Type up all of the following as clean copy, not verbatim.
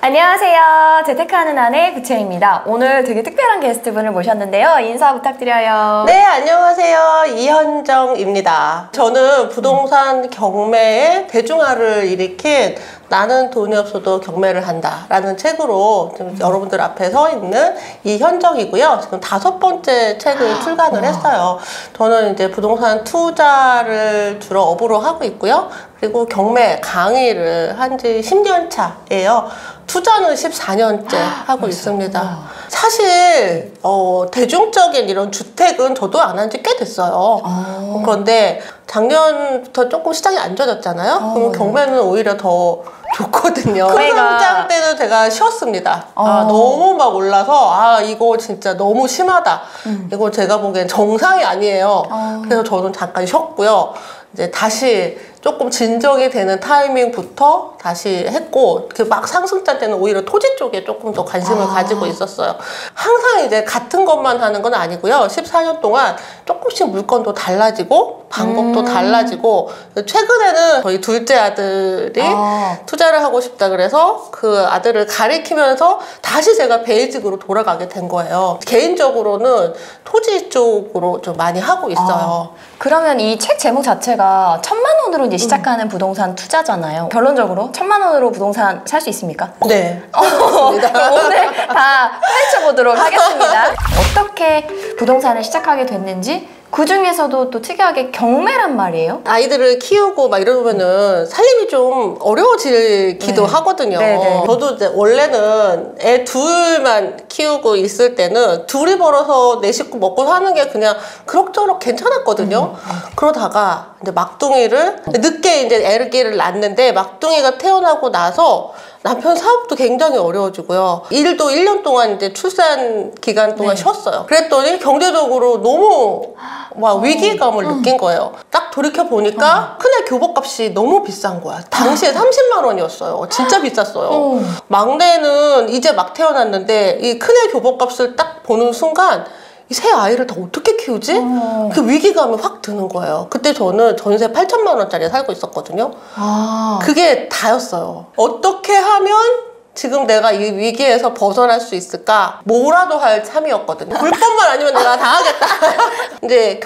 안녕하세요. 재테크하는 아내 부채입니다. 오늘 되게 특별한 게스트분을 모셨는데요. 인사 부탁드려요. 네, 안녕하세요. 이현정입니다. 저는 부동산 경매에 대중화를 일으킨 나는 돈이 없어도 경매를 한다 라는 책으로 지금 여러분들 앞에 서 있는 이현정이고요. 지금 5번째 책을 출간을 했어요. 저는 이제 부동산 투자를 주로 업으로 하고 있고요. 그리고 경매 강의를 한 지 10년 차예요. 투자는 14년째 하고 있습니다. 사실 대중적인 이런 주택은 저도 안 한 지 꽤 됐어요. 그런데 작년부터 조금 시장이 안 좋아졌잖아요. 그럼 경매는 오히려 더 좋거든요. 상장 때는 제가 쉬었습니다. 너무 막 올라서 이거 진짜 너무 심하다. 이거 제가 보기엔 정상이 아니에요. 그래서 저는 잠깐 쉬었고요. 이제 다시 조금 진정이 되는 타이밍부터 다시 했고, 막 상승장 때는 오히려 토지 쪽에 조금 더 관심을 가지고 있었어요. 항상 이제 같은 것만 하는 건 아니고요. 14년 동안 조금씩 물건도 달라지고 방법도 달라지고, 최근에는 저희 둘째 아들이 투자를 하고 싶다 그래서 그 아들을 가리키면서 다시 제가 베이직으로 돌아가게 된 거예요. 개인적으로는 토지 쪽으로 좀 많이 하고 있어요. 그러면 이 책 제목 자체가 1,000만 원으로 이제 시작하는 부동산 투자잖아요. 결론적으로 1,000만 원으로 부동산 살 수 있습니까? 네. 그럼 오늘 다 파헤쳐 보도록 하겠습니다. 어떻게 부동산을 시작하게 됐는지, 그 중에서도 또 특이하게 경매란 말이에요. 아이들을 키우고 막 이러면은 살림이 좀 어려워지기도 하거든요. 네네. 저도 이제 원래는 애 둘만 키우고 있을 때는 둘이 벌어서 내 식구 먹고 사는 게 그냥 그럭저럭 괜찮았거든요. 그러다가 이제 막둥이를 늦게 이제 애기를 낳았는데, 막둥이가 태어나고 나서 남편 사업도 굉장히 어려워지고요. 일도 1년 동안 이제 출산 기간 동안 쉬었어요. 그랬더니 경제적으로 너무 막 위기감을 느낀 거예요. 딱 돌이켜 보니까 큰애 교복값이 너무 비싼 거야. 당시에 30만 원이었어요. 진짜 비쌌어요. 막내는 이제 막 태어났는데 이 큰애 교복값을 딱 보는 순간 이 새 아이를 더 어떻게 키우지? 그 위기감이 확 드는 거예요. 그때 저는 전세 8천만 원짜리 살고 있었거든요. 그게 다였어요. 어떻게 하면 지금 내가 이 위기에서 벗어날 수 있을까? 뭐라도 할 참이었거든요. 불법만 아니면 내가 다 하겠다. 이제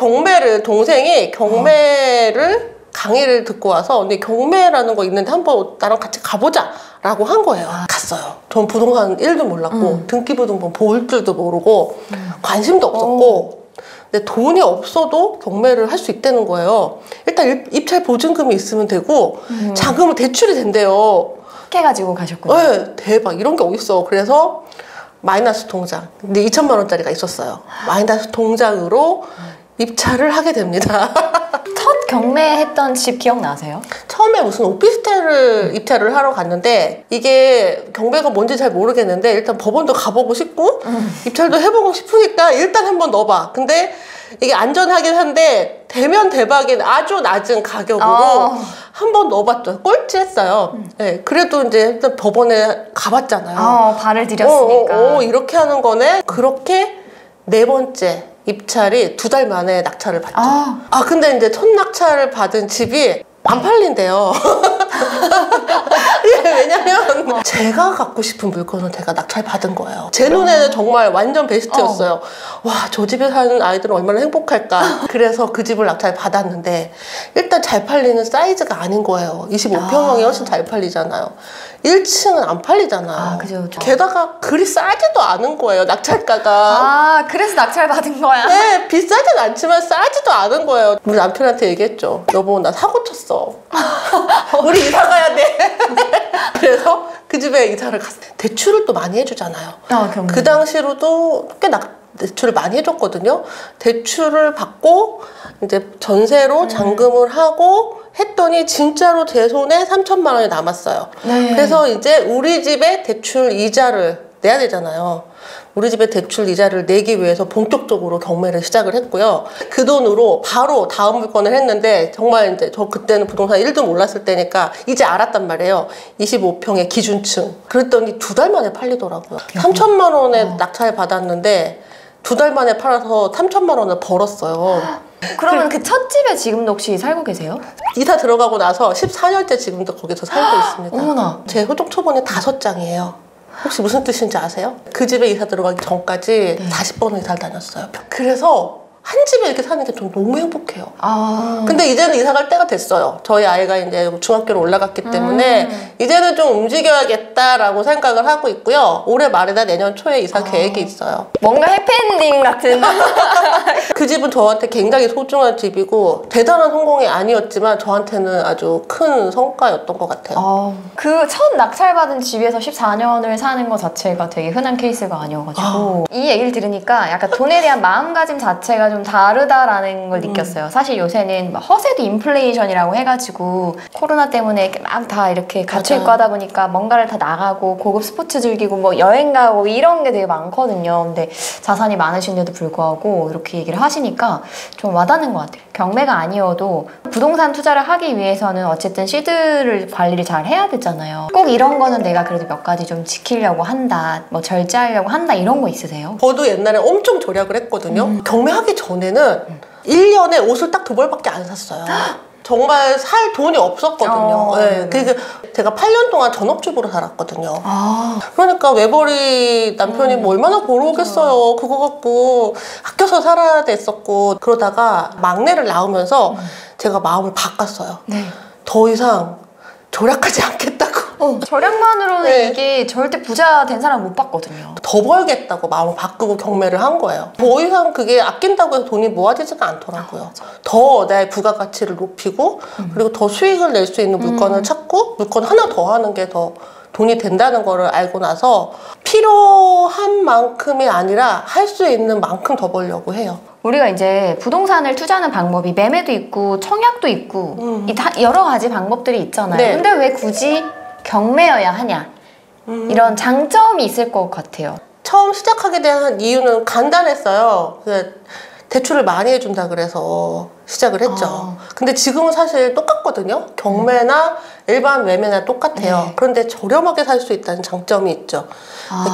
동생이 경매를 강의를 듣고 와서, 근데 경매라는 거 있는데 한번 나랑 같이 가보자 라고 한 거예요. 갔어요. 전 부동산 1도 몰랐고 등기부등본 볼 줄도 모르고 관심도 없었고, 근데 돈이 없어도 경매를 할 수 있다는 거예요. 일단 입찰 보증금이 있으면 되고 자금은 대출이 된대요. 해가지고 가셨군요. 네, 대박. 이런 게 어딨어. 그래서 마이너스 통장, 근데 2천만 원짜리가 있었어요. 마이너스 통장으로 입찰을 하게 됩니다. 첫 경매했던 집 기억나세요? 처음에 무슨 오피스텔을 입찰을 하러 갔는데, 이게 경매가 뭔지 잘 모르겠는데 일단 법원도 가보고 싶고 입찰도 해보고 싶으니까 일단 한번 넣어봐. 근데 이게 안전하긴 한데 대면 대박인 아주 낮은 가격으로 한번 넣어봤죠. 꼴찌했어요. 네, 그래도 이제 일단 법원에 가봤잖아요. 발을 들였으니까. 이렇게 하는 거네. 그렇게 4번째 입찰이 2달 만에 낙찰을 받죠. 근데 이제 첫 낙찰을 받은 집이 안 팔린대요. 왜냐면 제가 갖고 싶은 물건을 제가 낙찰 받은 거예요. 제 눈에는 정말 완전 베스트였어요. 와, 저 집에 사는 아이들은 얼마나 행복할까. 그래서 그 집을 낙찰 받았는데 일단 잘 팔리는 사이즈가 아닌 거예요. 25평형이 훨씬 잘 팔리잖아요. 1층은 안 팔리잖아요. 그죠. 게다가 그리 싸지도 않은 거예요, 낙찰가가. 그래서 낙찰 받은 거야? 네, 비싸진 않지만 싸지도 않은 거예요. 우리 남편한테 얘기했죠. 여보, 나 사고 쳤어. 우리 이사 가야 돼. 그래서 그 집에 이사를 갔어요. 대출을 또 많이 해주잖아요. 그 당시로도 꽤 대출을 많이 해줬거든요. 대출을 받고 이제 전세로 잔금을 하고 했더니 진짜로 제 손에 3천만 원이 남았어요. 그래서 이제 우리 집에 대출 이자를 내야 되잖아요. 우리 집에 대출 이자를 내기 위해서 본격적으로 경매를 시작을 했고요. 그 돈으로 바로 다음 물건을 했는데, 정말 이제 저 그때는 부동산 1도 몰랐을 때니까 이제 알았단 말이에요. 25평의 기준층. 그랬더니 2달 만에 팔리더라고요. 3천만 원에 낙찰 받았는데 2달 만에 팔아서 3천만 원을 벌었어요. 그러면 그 첫 집에 지금도 혹시 살고 계세요? 이사 들어가고 나서 14년째 지금도 거기서 살고 있습니다. 어머나. 제 호적 초본이 5장이에요. 혹시 무슨 뜻인지 아세요? 그 집에 이사 들어가기 전까지 40번을 이사를 다녔어요. 그래서 한 집에 이렇게 사는 게 좀 너무 행복해요. 근데 이제는 이사 갈 때가 됐어요. 저희 아이가 이제 중학교로 올라갔기 때문에 이제는 좀 움직여야겠다라고 생각을 하고 있고요. 올해 말이나 내년 초에 이사 계획이 있어요. 뭔가 해피엔딩 같은. 그 집은 저한테 굉장히 소중한 집이고 대단한 성공이 아니었지만 저한테는 아주 큰 성과였던 것 같아요. 그 첫 낙찰받은 집에서 14년을 사는 것 자체가 되게 흔한 케이스가 아니어가지고 이 얘기를 들으니까 약간 돈에 대한 마음가짐 자체가 좀 다르다라는 걸 느꼈어요. 사실 요새는 막 허세도 인플레이션이라고 해가지고 코로나 때문에 막 다 이렇게 갇혀있고 하다 보니까 뭔가를 다 나가고 고급 스포츠 즐기고 뭐 여행 가고 이런 게 되게 많거든요. 근데 자산이 많으신데도 불구하고 이렇게 얘기를 하시니까 좀 와닿는 것 같아요. 경매가 아니어도 부동산 투자를 하기 위해서는 어쨌든 시드를 관리를 잘 해야 되잖아요. 꼭 이런 거는 내가 그래도 몇 가지 좀 지키려고 한다, 뭐 절제하려고 한다 이런 거 있으세요? 저도 옛날에 엄청 절약을 했거든요. 경매하기 전에는 1년에 옷을 딱 2벌밖에 안 샀어요. 정말 살 돈이 없었거든요. 네. 그래서 제가 8년 동안 전업주부로 살았거든요. 그러니까 외벌이 남편이 뭐 얼마나 벌어오겠어요. 그거 갖고 아껴서 살아야 됐었고 그러다가 막내를 낳으면서 제가 마음을 바꿨어요. 더 이상 절약하지 않겠다고. 절약만으로는 네. 이게 절대 부자 된 사람 못 봤거든요. 더 벌겠다고 마음을 바꾸고 경매를 한 거예요. 더 이상 그게 아낀다고 해서 돈이 모아지지가 않더라고요. 더 내 부가가치를 높이고 그리고 더 수익을 낼 수 있는 물건을 찾고 물건 하나 더 하는 게 더 돈이 된다는 거를 알고 나서 필요한 만큼이 아니라 할 수 있는 만큼 더 벌려고 해요. 우리가 이제 부동산을 투자하는 방법이 매매도 있고 청약도 있고 여러 가지 방법들이 있잖아요. 네. 근데 왜 굳이 경매여야 하냐? 이런 장점이 있을 것 같아요. 처음 시작하게 된 이유는 간단했어요. 대출을 많이 해준다 그래서 시작을 했죠. 근데 지금은 사실 똑같거든요. 경매나 일반 매매나 똑같아요. 그런데 저렴하게 살 수 있다는 장점이 있죠.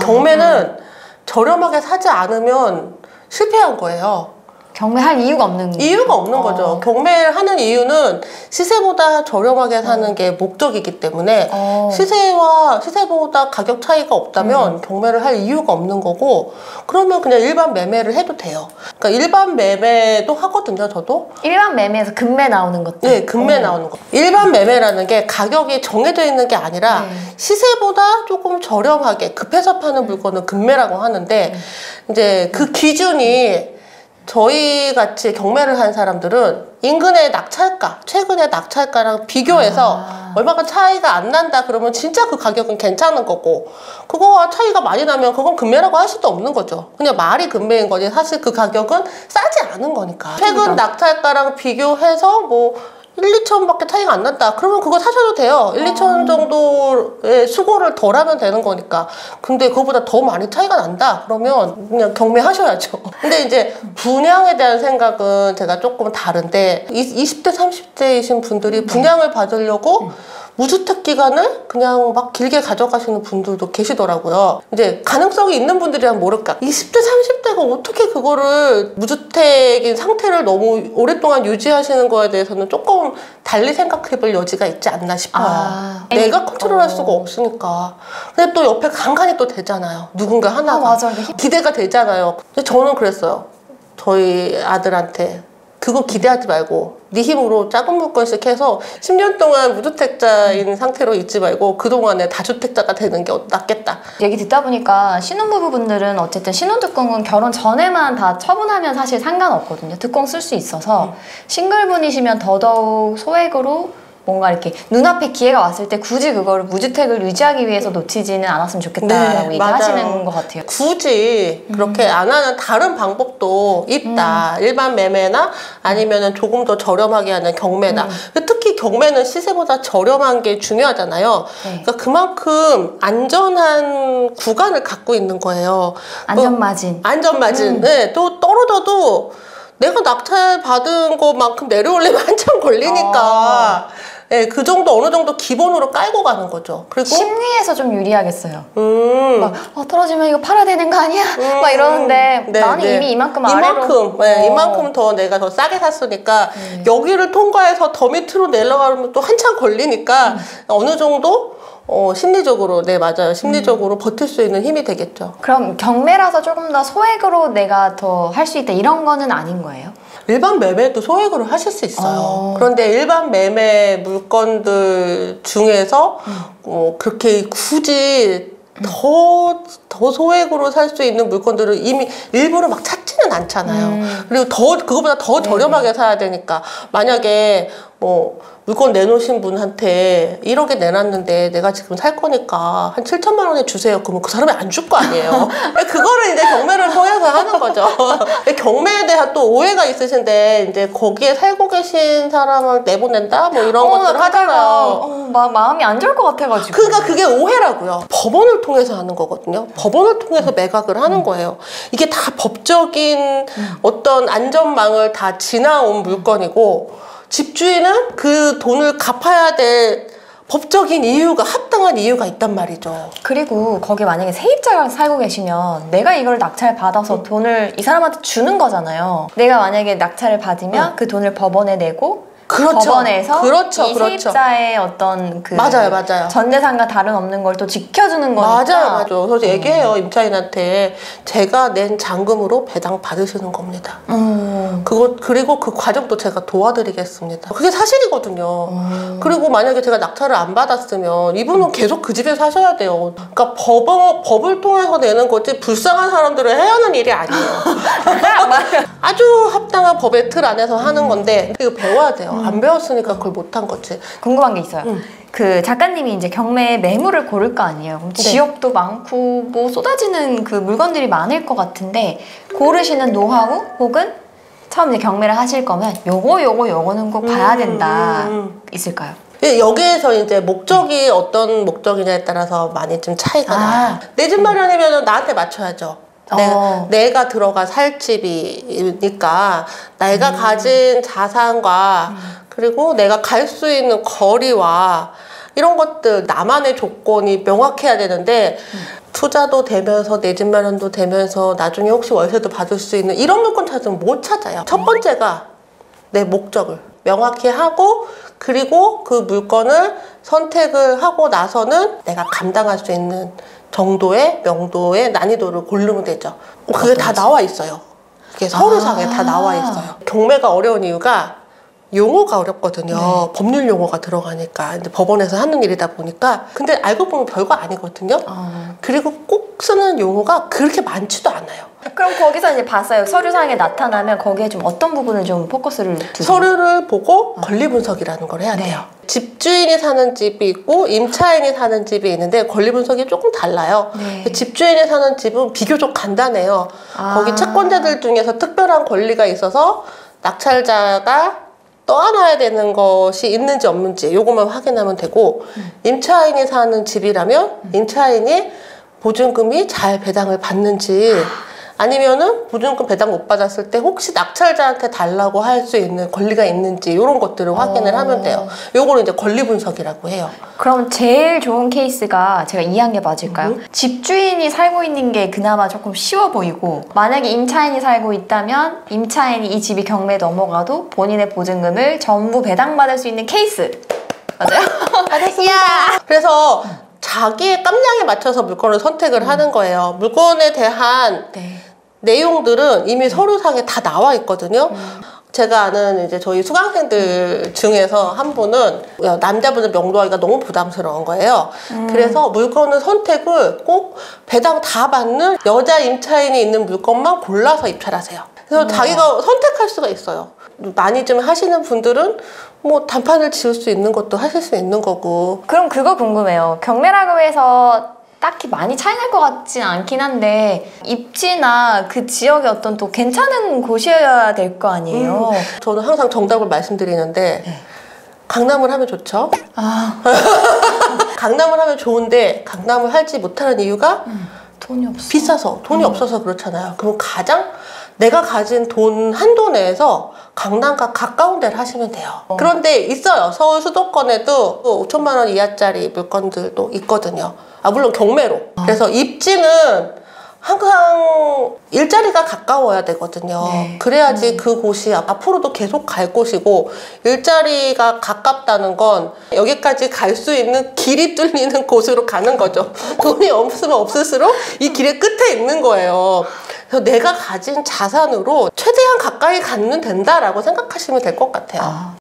경매는 저렴하게 사지 않으면 실패한 거예요. 경매할 이유가 없는 이유가 없는 거죠. 경매를 하는 이유는 시세보다 저렴하게 사는 게 목적이기 때문에 시세보다 가격 차이가 없다면 경매를 할 이유가 없는 거고 그러면 그냥 일반 매매를 해도 돼요. 그러니까 일반 매매도 하거든요, 저도. 일반 매매에서 금매 나오는 것들. 네, 금매 나오는 거. 일반 매매라는 게 가격이 정해져 있는 게 아니라 시세보다 조금 저렴하게 급해서 파는 물건을 금매라고 하는데 이제 그 기준이 저희 같이 경매를 한 사람들은 인근의 낙찰가, 최근의 낙찰가랑 비교해서 얼마가 차이가 안 난다 그러면 진짜 그 가격은 괜찮은 거고 그거와 차이가 많이 나면 그건 금매라고 할 수도 없는 거죠. 그냥 말이 금매인 거지 사실 그 가격은 싸지 않은 거니까. 최근 낙찰가랑 비교해서 뭐 1, 2천밖에 차이가 안 난다. 그러면 그거 사셔도 돼요. 1, 2천 정도의 수고를 덜 하면 되는 거니까. 근데 그거보다 더 많이 차이가 난다. 그러면 그냥 경매하셔야죠. 근데 이제 분양에 대한 생각은 제가 조금 다른데 20대, 30대이신 분들이 분양을 받으려고 무주택 기간을 그냥 막 길게 가져가시는 분들도 계시더라고요. 이제 가능성이 있는 분들이란 모를까. 20대, 30대가 어떻게 그거를 무주택인 상태를 너무 오랫동안 유지하시는 거에 대해서는 조금 달리 생각해 볼 여지가 있지 않나 싶어요. 내가 컨트롤할 수가 없으니까. 근데 또 옆에 간간히 또 되잖아요. 누군가 하나가. 맞아. 기대가 되잖아요. 근데 저는 그랬어요. 저희 아들한테. 그거 기대하지 말고 네 힘으로 작은 물건씩 해서 10년 동안 무주택자인 상태로 있지 말고 그동안에 다주택자가 되는 게 낫겠다. 얘기 듣다 보니까 신혼부부분들은 어쨌든 신혼특공은 결혼 전에만 다 처분하면 사실 상관없거든요. 특공 쓸 수 있어서 싱글분이시면 더더욱 소액으로 뭔가 이렇게 눈앞에 기회가 왔을 때 굳이 그거를 무주택을 유지하기 위해서 놓치지는 않았으면 좋겠다라고 얘기하시는 것 같아요. 굳이 그렇게 안 하는 다른 방법도 있다. 일반 매매나 아니면 조금 더 저렴하게 하는 경매나 특히 경매는 시세보다 저렴한 게 중요하잖아요. 그러니까 그만큼 안전한 구간을 갖고 있는 거예요. 안전마진. 안전마진. 네, 또 떨어져도 내가 낙찰 받은 것만큼 내려오려면 한참 걸리니까 네, 그 정도 어느 정도 기본으로 깔고 가는 거죠. 그리고 심리에서 좀 유리하겠어요. 막 떨어지면 이거 팔아야 되는 거 아니야? 막 이러는데 나는 이미 이만큼 아래로 이만큼 더 내가 더 싸게 샀으니까 여기를 통과해서 더 밑으로 내려가면 또 한참 걸리니까 어느 정도 심리적으로, 네, 맞아요. 심리적으로 버틸 수 있는 힘이 되겠죠. 그럼 경매라서 조금 더 소액으로 내가 더 할 수 있다 이런 거는 아닌 거예요? 일반 매매도 소액으로 하실 수 있어요. 그런데 일반 매매 물건들 중에서 그렇게 굳이 더 소액으로 살 수 있는 물건들을 이미 일부러 막 찾지는 않잖아요. 그리고 그거보다 더 저렴하게 사야 되니까. 만약에 물건 내놓으신 분한테 1억에 내놨는데 내가 지금 살 거니까 한 7천만 원에 주세요. 그러면 그 사람이 안 줄 거 아니에요. 그거를 이제 경매를 통해서 하는 거죠. 경매에 대한 또 오해가 있으신데 이제 거기에 살고 계신 사람을 내보낸다? 뭐 이런 것들을 하잖아요. 마음이 안 좋을 것 같아가지고. 그러니까 그게 오해라고요. 법원을 통해서 하는 거거든요. 법원을 통해서 매각을 하는 거예요. 이게 다 법적인 어떤 안전망을 다 지나온 물건이고 집주인은 그 돈을 갚아야 될 법적인 이유가 합당한 이유가 있단 말이죠. 그리고 거기 만약에 세입자가 살고 계시면 내가 이걸 낙찰 받아서 돈을 이 사람한테 주는 거잖아요. 내가 만약에 낙찰을 받으면 그 돈을 법원에 내고 법원에서 이 세입자의 어떤 그 맞아요. 전재산과 다른 없는 걸 또 지켜주는 거니까. 맞아요. 그래서 얘기해요. 임차인한테 제가 낸 잔금으로 배당 받으시는 겁니다. 그리고 그 과정도 제가 도와드리겠습니다. 그게 사실이거든요. 그리고 만약에 제가 낙찰을 안 받았으면 이분은 계속 그 집에 사셔야 돼요. 그러니까 법을 통해서 내는 거지 불쌍한 사람들을 해야 하는 일이 아니에요. 아주 합당한 법의 틀 안에서 하는 건데 이거 배워야 돼요. 안 배웠으니까 그걸 못한 거지. 궁금한 게 있어요. 그 작가님이 이제 경매에 매물을 고를 거 아니에요. 그럼 지역도 많고 뭐 쏟아지는 그 물건들이 많을 것 같은데 고르시는 노하우 혹은 처음 이제 경매를 하실 거면 요거는 꼭 봐야 된다 있을까요? 여기에서 이제 목적이 어떤 목적이냐에 따라서 많이 좀 차이가 나요. 내 집 마련이면 나한테 맞춰야죠. 내가 들어가 살 집이니까 내가 가진 자산과 그리고 내가 갈 수 있는 거리와 이런 것들 나만의 조건이 명확해야 되는데 투자도 되면서 내 집 마련도 되면서 나중에 혹시 월세도 받을 수 있는 이런 물건 찾으면 못 찾아요. 첫 번째가 내 목적을 명확히 하고 그리고 그 물건을 선택을 하고 나서는 내가 감당할 수 있는 정도의 명도의 난이도를 고르면 되죠. 그게 다 나와 있어요. 그게 서류상에 다 나와 있어요. 경매가 어려운 이유가 용어가 어렵거든요. 법률 용어가 들어가니까 이제 법원에서 하는 일이다 보니까 근데 알고 보면 별거 아니거든요. 그리고 꼭 쓰는 용어가 그렇게 많지도 않아요. 그럼 거기서 이제 봤어요. 서류상에 나타나면 거기에 좀 어떤 부분을 좀 포커스를 두세요? 서류를 보고 권리 분석이라는 걸 해야 돼요. 집주인이 사는 집이 있고 임차인이 사는 집이 있는데 권리 분석이 조금 달라요. 집주인이 사는 집은 비교적 간단해요. 거기 채권자들 중에서 특별한 권리가 있어서 낙찰자가 떠안아야 되는 것이 있는지 없는지 요것만 확인하면 되고 임차인이 사는 집이라면 임차인이 보증금이 잘 배당을 받는지 아니면은 보증금 배당 못 받았을 때 혹시 낙찰자한테 달라고 할 수 있는 권리가 있는지 이런 것들을 확인을 하면 돼요. 요거는 이제 권리 분석이라고 해요. 그럼 제일 좋은 케이스가 제가 이해한 게 맞을까요? 집주인이 살고 있는 게 그나마 조금 쉬워 보이고 만약에 임차인이 살고 있다면 임차인이 이 집이 경매에 넘어가도 본인의 보증금을 전부 배당받을 수 있는 케이스. 맞아요? 알겠습니다. 그래서 자기의 깜냥에 맞춰서 물건을 선택을 하는 거예요. 물건에 대한 내용들은 이미 서류상에 다 나와 있거든요. 제가 아는 이제 저희 수강생들 중에서 한 분은 남자분을 명도하기가 너무 부담스러운 거예요. 그래서 물건을 선택을 꼭 배당 다 받는 여자 임차인이 있는 물건만 골라서 입찰하세요. 그래서 자기가 선택할 수가 있어요. 많이 좀 하시는 분들은 뭐 단판을 지을 수 있는 것도 하실 수 있는 거고. 그럼 그거 궁금해요. 경매라고 해서 딱히 많이 차이 날 것 같진 않긴 한데 입지나 그 지역의 어떤 또 괜찮은 곳이어야 될 거 아니에요. 저는 항상 정답을 말씀드리는데 강남을 하면 좋죠. 강남을 하면 좋은데 강남을 하지 못하는 이유가 돈이 없어. 비싸서 돈이 없어서 그렇잖아요. 그럼 가장 내가 가진 돈 한도 내에서 강남과 가까운 데를 하시면 돼요. 그런데 있어요. 서울 수도권에도 5천만 원 이하짜리 물건들도 있거든요. 물론 경매로. 그래서 입지는 항상 일자리가 가까워야 되거든요. 네. 그래야지 그곳이 앞으로도 계속 갈 곳이고, 일자리가 가깝다는 건 여기까지 갈 수 있는 길이 뚫리는 곳으로 가는 거죠. 돈이 없으면 없을수록 이 길의 끝에 있는 거예요. 그래서 내가 가진 자산으로 최대한 가까이 가면 된다라고 생각하시면 될 것 같아요.